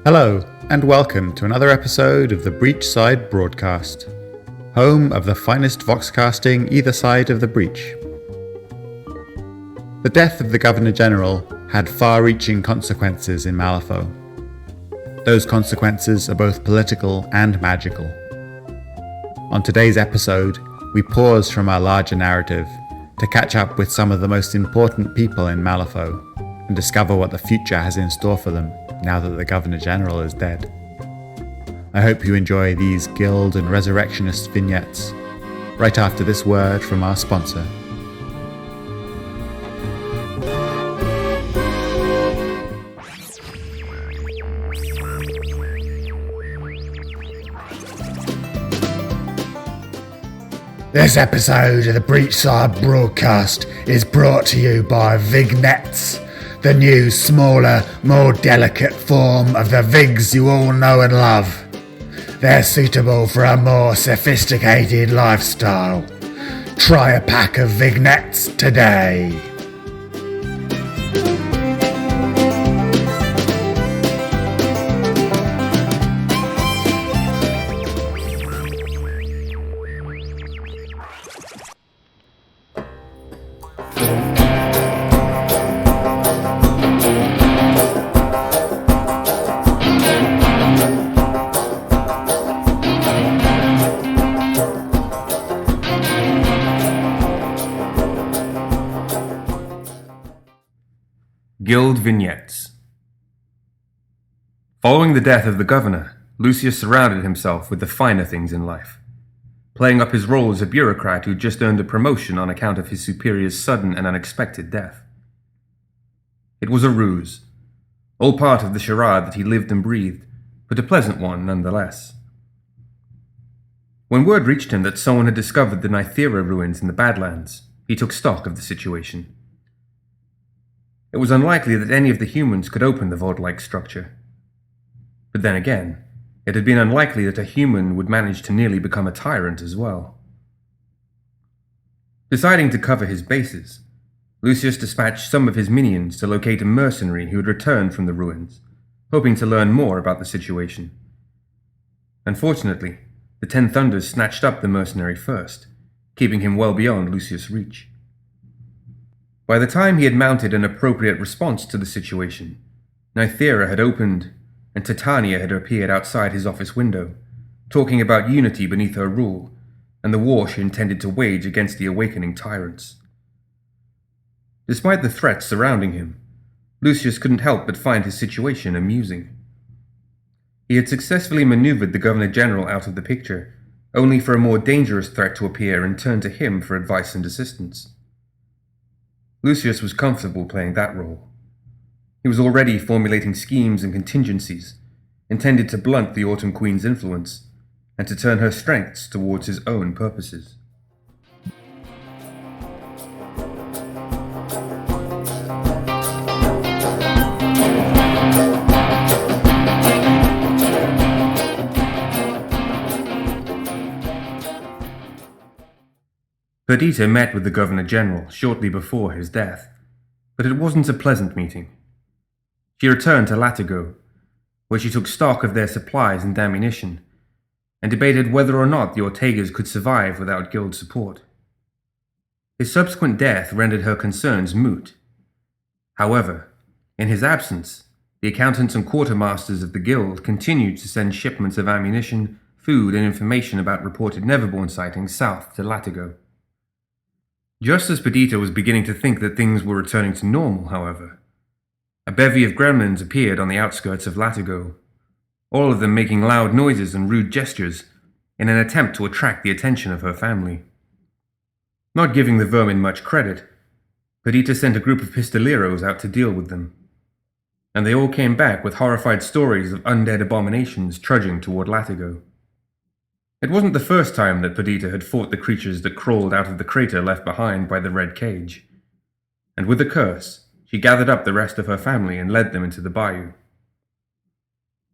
Hello, and welcome to another episode of the Breachside Broadcast, home of the finest voxcasting either side of the breach. The death of the Governor-General had far-reaching consequences in Malifaux. Those consequences are both political and magical. On today's episode, we pause from our larger narrative to catch up with some of the most important people in Malifaux and discover what the future has in store for them now that the Governor-General is dead. I hope you enjoy these Guild and Resurrectionist vignettes right after this word from our sponsor. This episode of the Breachside Broadcast is brought to you by vignettes, the new, smaller, more delicate form of the vigs you all know and love. They're suitable for a more sophisticated lifestyle. Try a pack of vignettes today. Guild Vignettes. Following the death of the governor, Lucius surrounded himself with the finer things in life, playing up his role as a bureaucrat who just earned a promotion on account of his superior's sudden and unexpected death. It was a ruse, all part of the charade that he lived and breathed, but a pleasant one nonetheless. When word reached him that someone had discovered the Nythera ruins in the Badlands, he took stock of the situation. It was unlikely that any of the humans could open the vault-like structure. But then again, it had been unlikely that a human would manage to nearly become a tyrant as well. Deciding to cover his bases, Lucius dispatched some of his minions to locate a mercenary who had returned from the ruins, hoping to learn more about the situation. Unfortunately, the Ten Thunders snatched up the mercenary first, keeping him well beyond Lucius' reach. By the time he had mounted an appropriate response to the situation, Nythera had opened, and Titania had appeared outside his office window, talking about unity beneath her rule, and the war she intended to wage against the awakening tyrants. Despite the threats surrounding him, Lucius couldn't help but find his situation amusing. He had successfully maneuvered the Governor-General out of the picture, only for a more dangerous threat to appear and turn to him for advice and assistance. Lucius was comfortable playing that role. He was already formulating schemes and contingencies, intended to blunt the Autumn Queen's influence, and to turn her strengths towards his own purposes. Perdita met with the Governor-General shortly before his death, but it wasn't a pleasant meeting. She returned to Latigo, where she took stock of their supplies and ammunition, and debated whether or not the Ortegas could survive without Guild support. His subsequent death rendered her concerns moot. However, in his absence, the accountants and quartermasters of the Guild continued to send shipments of ammunition, food, and information about reported Neverborn sightings south to Latigo. Just as Perdita was beginning to think that things were returning to normal, however, a bevy of gremlins appeared on the outskirts of Latigo, all of them making loud noises and rude gestures in an attempt to attract the attention of her family. Not giving the vermin much credit, Perdita sent a group of pistoleros out to deal with them, and they all came back with horrified stories of undead abominations trudging toward Latigo. It wasn't the first time that Perdita had fought the creatures that crawled out of the crater left behind by the Red Cage, and with a curse, she gathered up the rest of her family and led them into the bayou.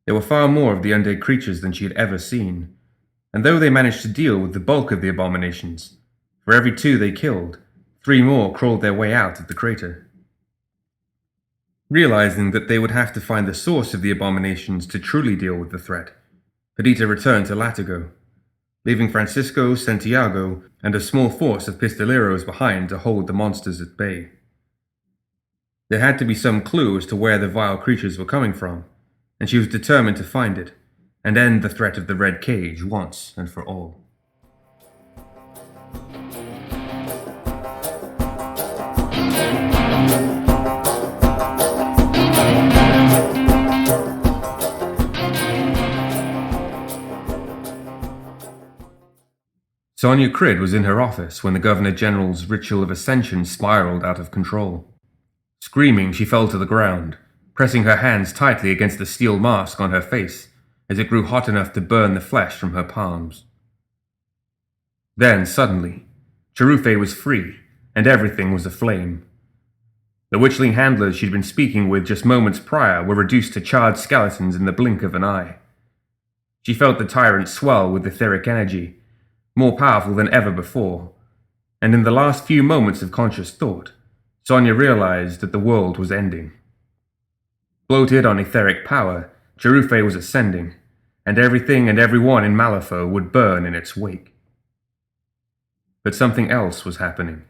There were far more of the undead creatures than she had ever seen, and though they managed to deal with the bulk of the abominations, for every 2 they killed, 3 more crawled their way out of the crater. Realizing that they would have to find the source of the abominations to truly deal with the threat, Perdita returned to Latigo, leaving Francisco, Santiago, and a small force of pistoleros behind to hold the monsters at bay. There had to be some clue as to where the vile creatures were coming from, and she was determined to find it, and end the threat of the Red Cage once and for all. Sonia Crid was in her office when the Governor General's ritual of ascension spiraled out of control. Screaming, she fell to the ground, pressing her hands tightly against the steel mask on her face as it grew hot enough to burn the flesh from her palms. Then, suddenly, Cherufe was free, and everything was aflame. The witchling handlers she'd been speaking with just moments prior were reduced to charred skeletons in the blink of an eye. She felt the tyrant swell with etheric energy, more powerful than ever before, and in the last few moments of conscious thought, Sonia realized that the world was ending. Bloated on etheric power, Cherufe was ascending, and everything and everyone in Malifaux would burn in its wake. But something else was happening.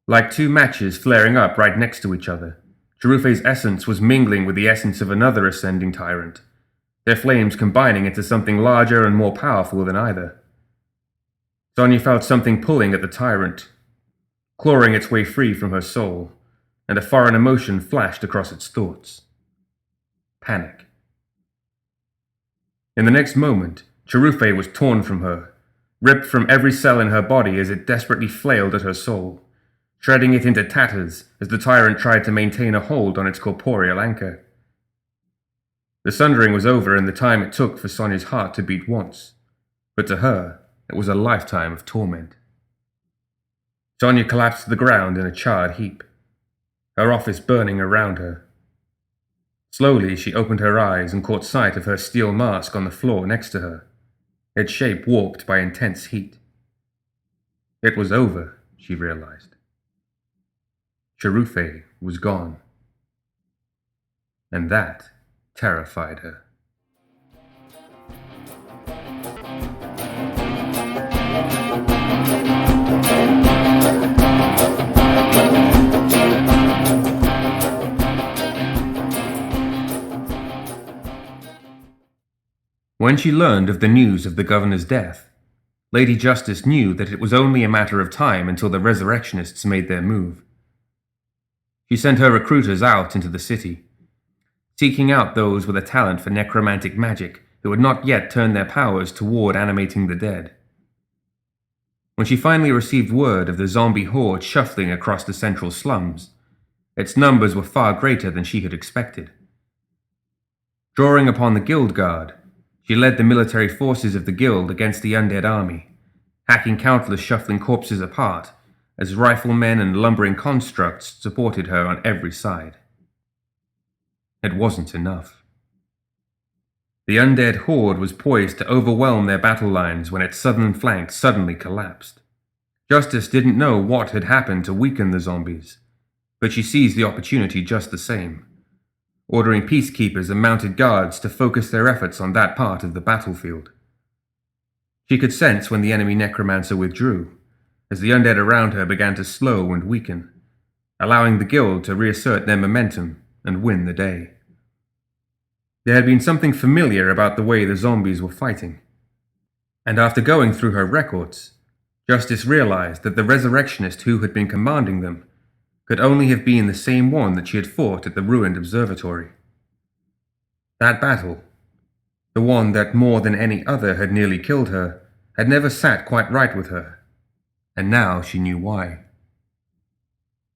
Like two matches flaring up right next to each other, Cherufe's essence was mingling with the essence of another ascending tyrant, their flames combining into something larger and more powerful than either. Sonia felt something pulling at the tyrant, clawing its way free from her soul, and a foreign emotion flashed across its thoughts. Panic. In the next moment, Cherufe was torn from her, ripped from every cell in her body as it desperately flailed at her soul, shredding it into tatters as the tyrant tried to maintain a hold on its corporeal anchor. The sundering was over in the time it took for Sonia's heart to beat once, but to her, it was a lifetime of torment. Sonia collapsed to the ground in a charred heap, her office burning around her. Slowly, she opened her eyes and caught sight of her steel mask on the floor next to her, its shape warped by intense heat. It was over, she realized. Cherufe was gone. And that terrified her. When she learned of the news of the governor's death, Lady Justice knew that it was only a matter of time until the Resurrectionists made their move. She sent her recruiters out into the city, seeking out those with a talent for necromantic magic who had not yet turned their powers toward animating the dead. When she finally received word of the zombie horde shuffling across the central slums, its numbers were far greater than she had expected. Drawing upon the Guild Guard, she led the military forces of the Guild against the undead army, hacking countless shuffling corpses apart as riflemen and lumbering constructs supported her on every side. It wasn't enough. The undead horde was poised to overwhelm their battle lines when its southern flank suddenly collapsed. Justice didn't know what had happened to weaken the zombies, but she seized the opportunity just the same, ordering peacekeepers and mounted guards to focus their efforts on that part of the battlefield. She could sense when the enemy necromancer withdrew, as the undead around her began to slow and weaken, allowing the guild to reassert their momentum and win the day. There had been something familiar about the way the zombies were fighting, and after going through her records, Justice realized that the resurrectionist who had been commanding them could only have been the same one that she had fought at the ruined observatory. That battle, the one that more than any other had nearly killed her, had never sat quite right with her, and now she knew why.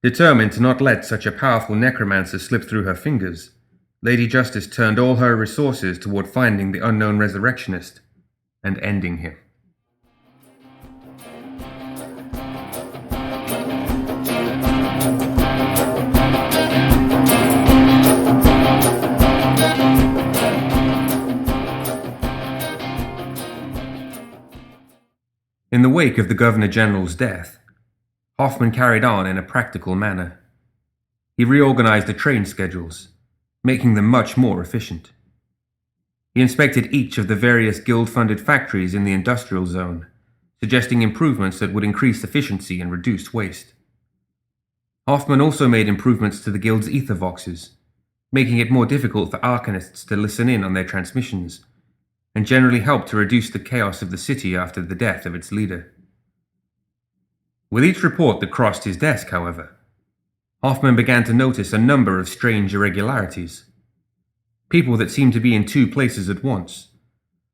Determined to not let such a powerful necromancer slip through her fingers, Lady Justice turned all her resources toward finding the unknown resurrectionist and ending him. In the wake of the Governor General's death, Hoffman carried on in a practical manner. He reorganized the train schedules, making them much more efficient. He inspected each of the various guild-funded factories in the industrial zone, suggesting improvements that would increase efficiency and reduce waste. Hoffman also made improvements to the guild's ether voxes, making it more difficult for arcanists to listen in on their transmissions, and generally helped to reduce the chaos of the city after the death of its leader. With each report that crossed his desk, however, Hoffman began to notice a number of strange irregularities. People that seemed to be in two places at once,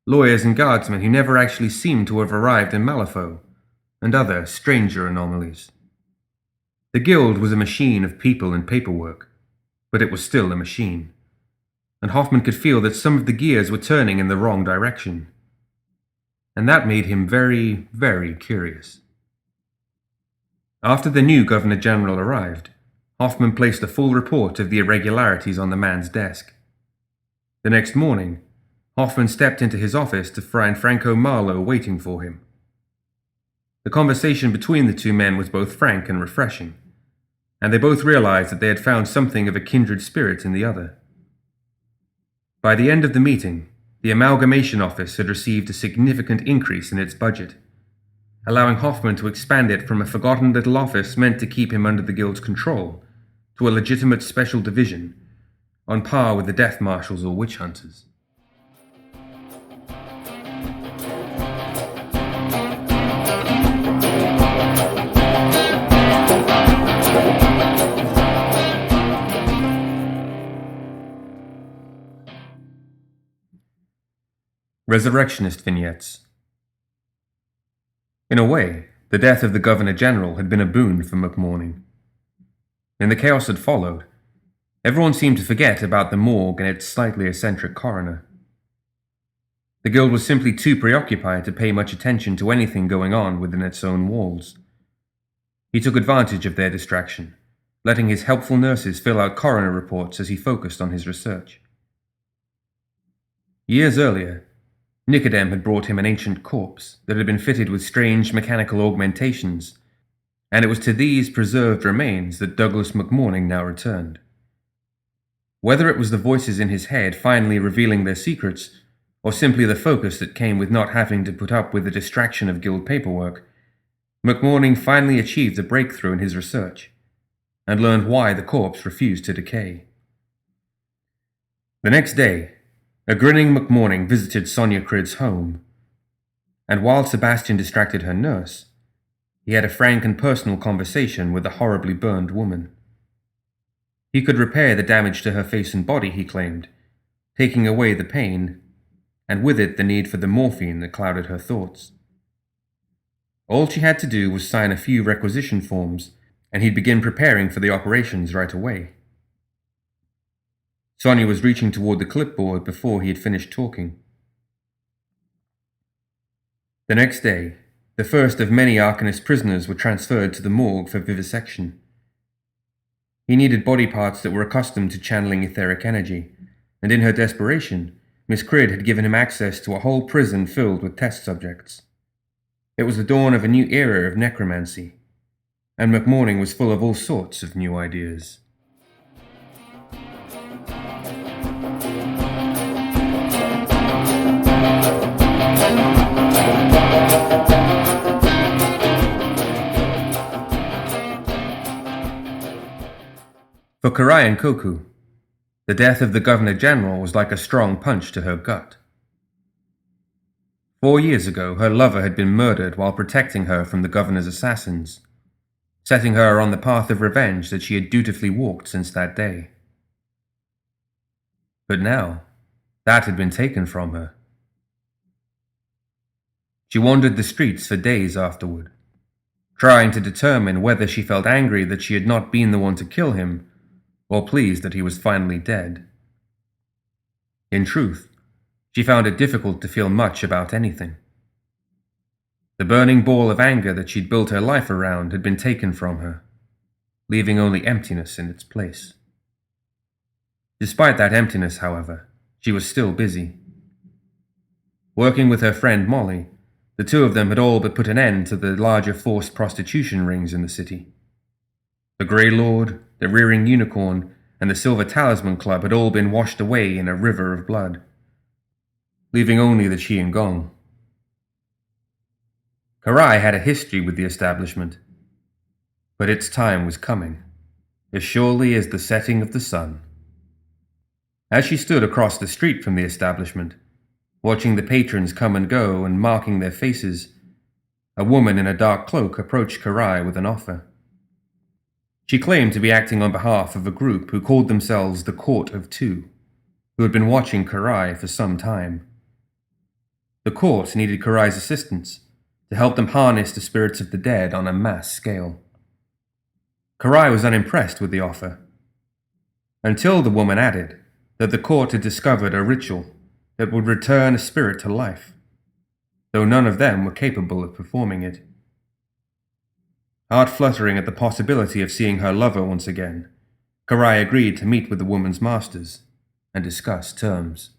lawyers and guardsmen who never actually seemed to have arrived in Malifaux, and other stranger anomalies. The guild was a machine of people and paperwork, but it was still a machine, and Hoffman could feel that some of the gears were turning in the wrong direction. And that made him very, very curious. After the new Governor General arrived, Hoffman placed a full report of the irregularities on the man's desk. The next morning, Hoffman stepped into his office to find Franco Marlowe waiting for him. The conversation between the two men was both frank and refreshing, and they both realized that they had found something of a kindred spirit in the other. By the end of the meeting, the Amalgamation Office had received a significant increase in its budget, allowing Hoffman to expand it from a forgotten little office meant to keep him under the Guild's control to a legitimate special division, on par with the Death Marshals or Witch Hunters. Resurrectionist vignettes. In a way, the death of the Governor General had been a boon for McMorning. In the chaos that followed, everyone seemed to forget about the morgue and its slightly eccentric coroner. The guild was simply too preoccupied to pay much attention to anything going on within its own walls. He took advantage of their distraction, letting his helpful nurses fill out coroner reports as he focused on his research. Years earlier, Nicodem had brought him an ancient corpse that had been fitted with strange mechanical augmentations, and it was to these preserved remains that Douglas McMorning now returned. Whether it was the voices in his head finally revealing their secrets, or simply the focus that came with not having to put up with the distraction of guild paperwork, McMorning finally achieved a breakthrough in his research, and learned why the corpse refused to decay. The next day, a grinning McMorning visited Sonia Crid's home, and while Sebastian distracted her nurse, he had a frank and personal conversation with the horribly burned woman. He could repair the damage to her face and body, he claimed, taking away the pain, and with it the need for the morphine that clouded her thoughts. All she had to do was sign a few requisition forms, and he'd begin preparing for the operations right away. Sonia was reaching toward the clipboard before he had finished talking. The next day, the first of many Arcanist prisoners were transferred to the morgue for vivisection. He needed body parts that were accustomed to channeling etheric energy, and in her desperation, Miss Crid had given him access to a whole prison filled with test subjects. It was the dawn of a new era of necromancy, and McMorning was full of all sorts of new ideas. For Karai and Koku, the death of the Governor General was like a strong punch to her gut. 4 years ago, her lover had been murdered while protecting her from the Governor's assassins, setting her on the path of revenge that she had dutifully walked since that day. But now, that had been taken from her. She wandered the streets for days afterward, trying to determine whether she felt angry that she had not been the one to kill him, or pleased that he was finally dead. In truth, she found it difficult to feel much about anything. The burning ball of anger that she'd built her life around had been taken from her, leaving only emptiness in its place. Despite that emptiness, however, she was still busy. Working with her friend Molly, the two of them had all but put an end to the larger forced prostitution rings in the city. The Grey Lord, the rearing unicorn, and the Silver Talisman Club had all been washed away in a river of blood, leaving only the Qian Gong. Karai had a history with the establishment, but its time was coming, as surely as the setting of the sun. As she stood across the street from the establishment, watching the patrons come and go and marking their faces, a woman in a dark cloak approached Karai with an offer. She claimed to be acting on behalf of a group who called themselves the Court of Two, who had been watching Karai for some time. The court needed Karai's assistance to help them harness the spirits of the dead on a mass scale. Karai was unimpressed with the offer, until the woman added that the court had discovered a ritual that would return a spirit to life, though none of them were capable of performing it. Heart fluttering at the possibility of seeing her lover once again, Karai agreed to meet with the woman's masters and discuss terms.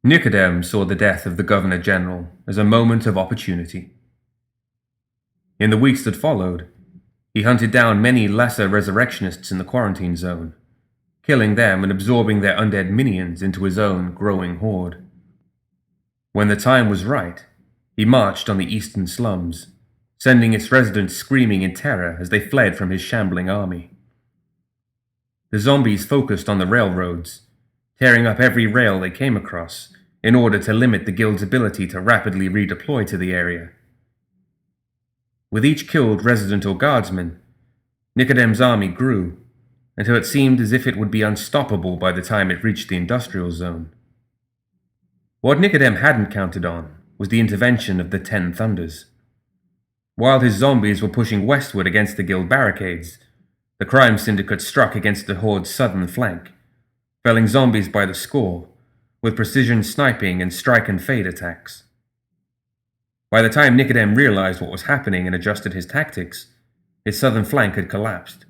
Nicodem saw the death of the Governor General as a moment of opportunity. In the weeks that followed, he hunted down many lesser resurrectionists in the quarantine zone, killing them and absorbing their undead minions into his own growing horde. When the time was right, he marched on the eastern slums, sending its residents screaming in terror as they fled from his shambling army. The zombies focused on the railroads, tearing up every rail they came across in order to limit the guild's ability to rapidly redeploy to the area. With each killed resident or guardsman, Nicodem's army grew, until it seemed as if it would be unstoppable by the time it reached the industrial zone. What Nicodem hadn't counted on was the intervention of the 10 Thunders. While his zombies were pushing westward against the guild barricades, the crime syndicate struck against the horde's southern flank, felling zombies by the score, with precision sniping and strike and fade attacks. By the time Nicodem realized what was happening and adjusted his tactics, his southern flank had collapsed,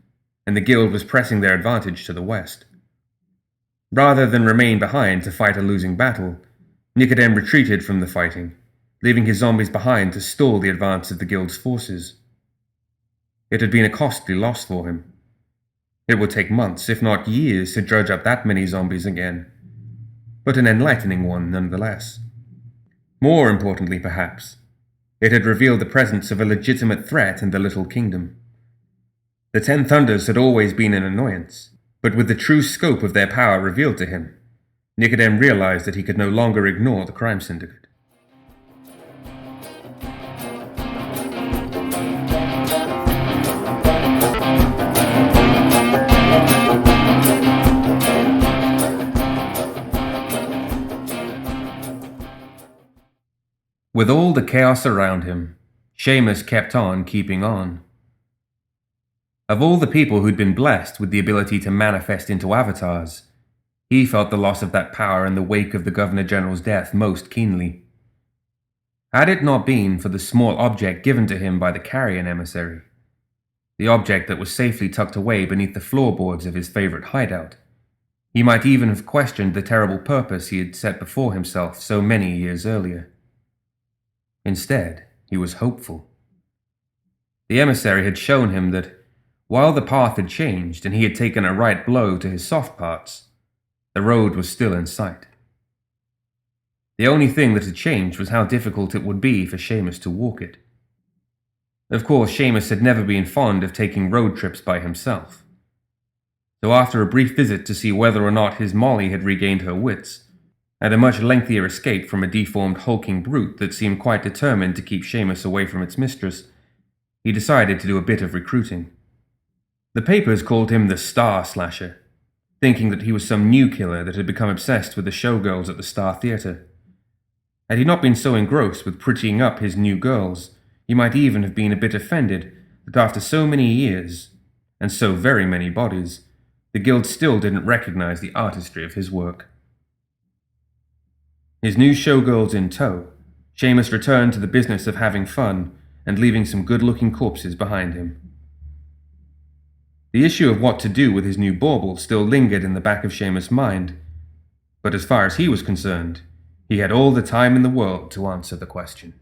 and the guild was pressing their advantage to the west. Rather than remain behind to fight a losing battle, Nicodem retreated from the fighting, leaving his zombies behind to stall the advance of the guild's forces. It had been a costly loss for him. It would take months, if not years, to dredge up that many zombies again, but an enlightening one nonetheless. More importantly, perhaps, it had revealed the presence of a legitimate threat in the little kingdom. The 10 Thunders had always been an annoyance, but with the true scope of their power revealed to him, Nicodem realized that he could no longer ignore the crime syndicate. With all the chaos around him, sheamus kept on keeping on. Of all the people who'd been blessed with the ability to manifest into avatars, he felt the loss of that power in the wake of the Governor General's death most keenly. Had it not been for the small object given to him by the carrion emissary, the object that was safely tucked away beneath the floorboards of his favorite hideout, he might even have questioned the terrible purpose he had set before himself so many years earlier. Instead, he was hopeful. The emissary had shown him that, while the path had changed and he had taken a right blow to his soft parts, the road was still in sight. The only thing that had changed was how difficult it would be for sheamus to walk it. Of course, sheamus had never been fond of taking road trips by himself. So after a brief visit to see whether or not his Molly had regained her wits, and a much lengthier escape from a deformed hulking brute that seemed quite determined to keep sheamus away from its mistress, he decided to do a bit of recruiting. The papers called him the Star Slasher, thinking that he was some new killer that had become obsessed with the showgirls at the Star Theatre. Had he not been so engrossed with prettying up his new girls, he might even have been a bit offended that after so many years, and so very many bodies, the guild still didn't recognize the artistry of his work. His new showgirls in tow, sheamus returned to the business of having fun and leaving some good-looking corpses behind him. The issue of what to do with his new bauble still lingered in the back of Sheamus' mind, but as far as he was concerned, he had all the time in the world to answer the question.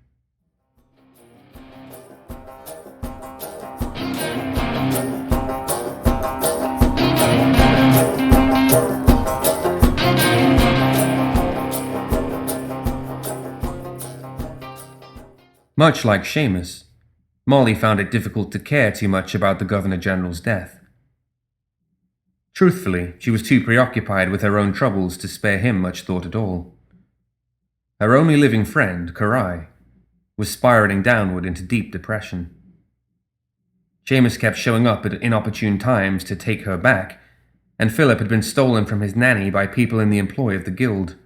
Much like Sheamus, Molly found it difficult to care too much about the Governor-General's death. Truthfully, she was too preoccupied with her own troubles to spare him much thought at all. Her only living friend, Karai, was spiraling downward into deep depression. Sheamus kept showing up at inopportune times to take her back, and Philip had been stolen from his nanny by people in the employ of the Guild.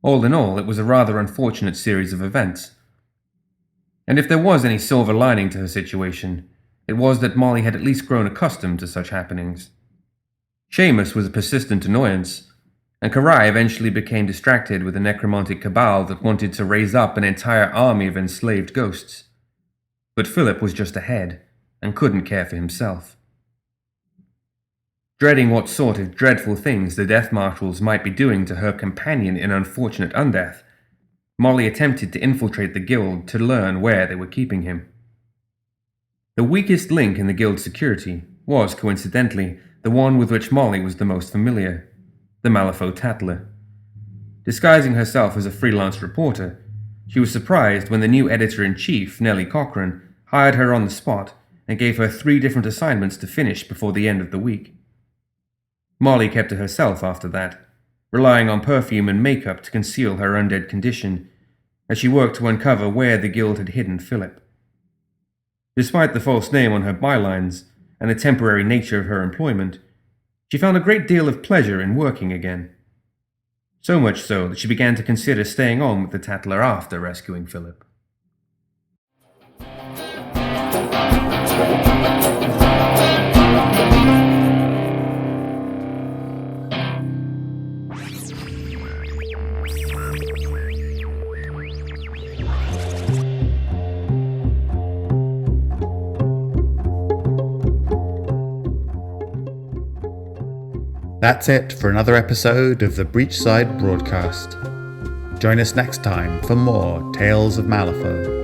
All in all, it was a rather unfortunate series of events. And if there was any silver lining to her situation, it was that Molly had at least grown accustomed to such happenings. Sheamus was a persistent annoyance, and Karai eventually became distracted with a necromantic cabal that wanted to raise up an entire army of enslaved ghosts. But Philip was just ahead, and couldn't care for himself. Dreading what sort of dreadful things the Death Marshals might be doing to her companion in unfortunate undeath, Molly attempted to infiltrate the Guild to learn where they were keeping him. The weakest link in the Guild's security was, coincidentally, the one with which Molly was the most familiar, the Malifaux Tattler. Disguising herself as a freelance reporter, she was surprised when the new editor-in-chief, Nellie Cochran, hired her on the spot and gave her 3 different assignments to finish before the end of the week. Molly kept to herself after that, relying on perfume and makeup to conceal her undead condition, as she worked to uncover where the Guild had hidden Philip. Despite the false name on her bylines and the temporary nature of her employment, she found a great deal of pleasure in working again. So much so that she began to consider staying on with the Tattler after rescuing Philip. That's it for another episode of the Breachside Broadcast. Join us next time for more Tales of Malifaux.